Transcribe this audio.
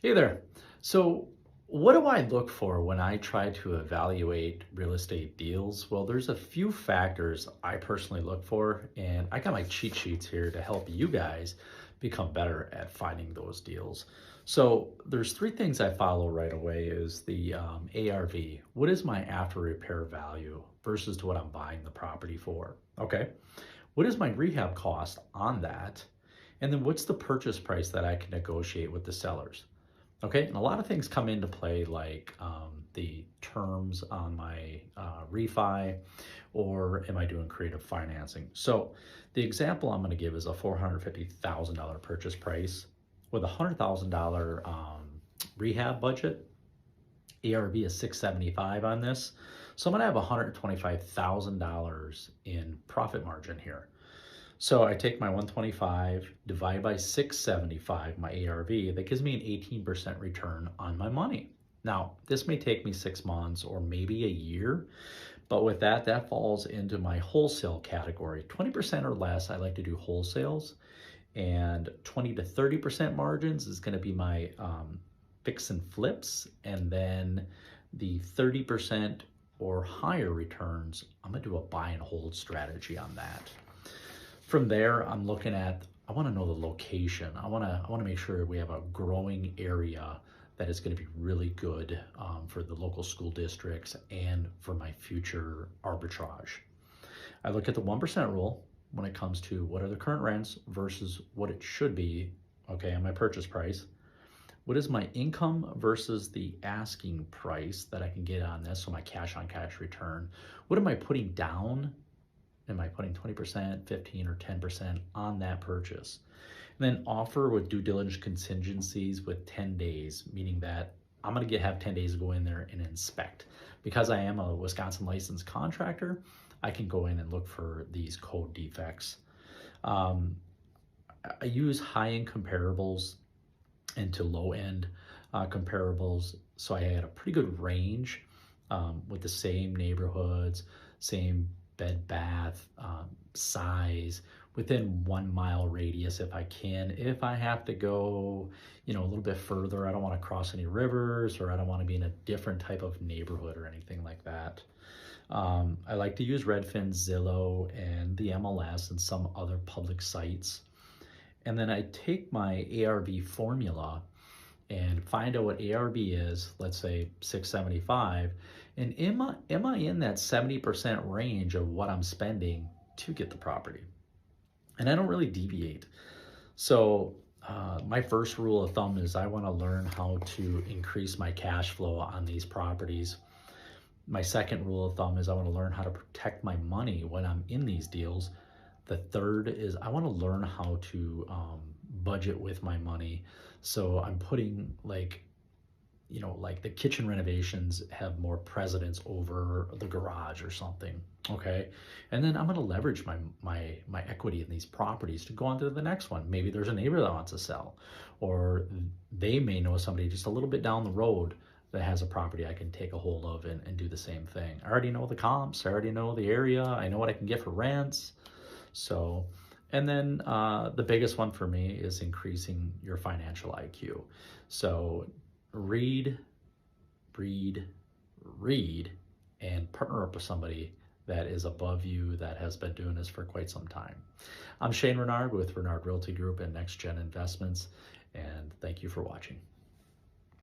Hey there. So, what do I look for when I try to evaluate real estate deals? Well, there's a few factors I personally look for, and I got my cheat sheets here to help you guys become better at finding those deals. So, there's three things I follow right away is the ARV. What is my after repair value versus to what I'm buying the property for? Okay. What is my rehab cost on that? And then what's the purchase price that I can negotiate with the sellers? Okay, and a lot of things come into play like the terms on my refi, or am I doing creative financing? So the example I'm going to give is a $450,000 purchase price with a $100,000 rehab budget. ARV is 675 on this. So I'm going to have $125,000 in profit margin here. So I take my 125, divide by 675, my ARV, that gives me an 18% return on my money. Now, this may take me 6 months or maybe a year, but with that, that falls into my wholesale category. 20% or less, I like to do wholesales, and 20 to 30% margins is going to be my fix and flips, and then the 30% or higher returns, I'm going to do a buy and hold strategy on that. From there, I'm looking at, I want to know the location. I want to make sure we have a growing area that is going to be really good for the local school districts and for my future arbitrage. I look at the 1% rule when it comes to what are the current rents versus what it should be, okay, on my purchase price. What is my income versus the asking price that I can get on this, so my cash on cash return? What am I putting down? Am I putting 20%, 15, or 10% on that purchase? And then offer with due diligence contingencies with 10 days, meaning that I'm going to have 10 days to go in there and inspect. Because I am a Wisconsin licensed contractor, I can go in and look for these code defects. I use high-end comparables into low-end comparables, so I had a pretty good range with the same neighborhoods, same bed bath size within 1 mile radius if I can. If I have to go a little bit further, I don't want to cross any rivers, or I don't want to be in a different type of neighborhood or anything like that. I like to use Redfin, Zillow, and the MLS and some other public sites. And then I take my ARV formula and find out what ARV is, let's say 675, and am I in that 70% range of what I'm spending to get the property? And I don't really deviate. So my first rule of thumb is I want to learn how to increase my cash flow on these properties. My second rule of thumb is I want to learn how to protect my money when I'm in these deals. The third is I want to learn how to budget with my money. So I'm putting like the kitchen renovations have more precedence over the garage or something, okay? And then I'm going to leverage my equity in these properties to go on to the next one. Maybe there's a neighbor that wants to sell, or they may know somebody just a little bit down the road that has a property I can take a hold of and do the same thing. I already know the comps, I already know the area, I know what I can get for rents. So, and then the biggest one for me is increasing your financial IQ. So read, and partner up with somebody that is above you that has been doing this for quite some time. I'm Shane Renard with Renard Realty Group and NxGen Investments, and thank you for watching.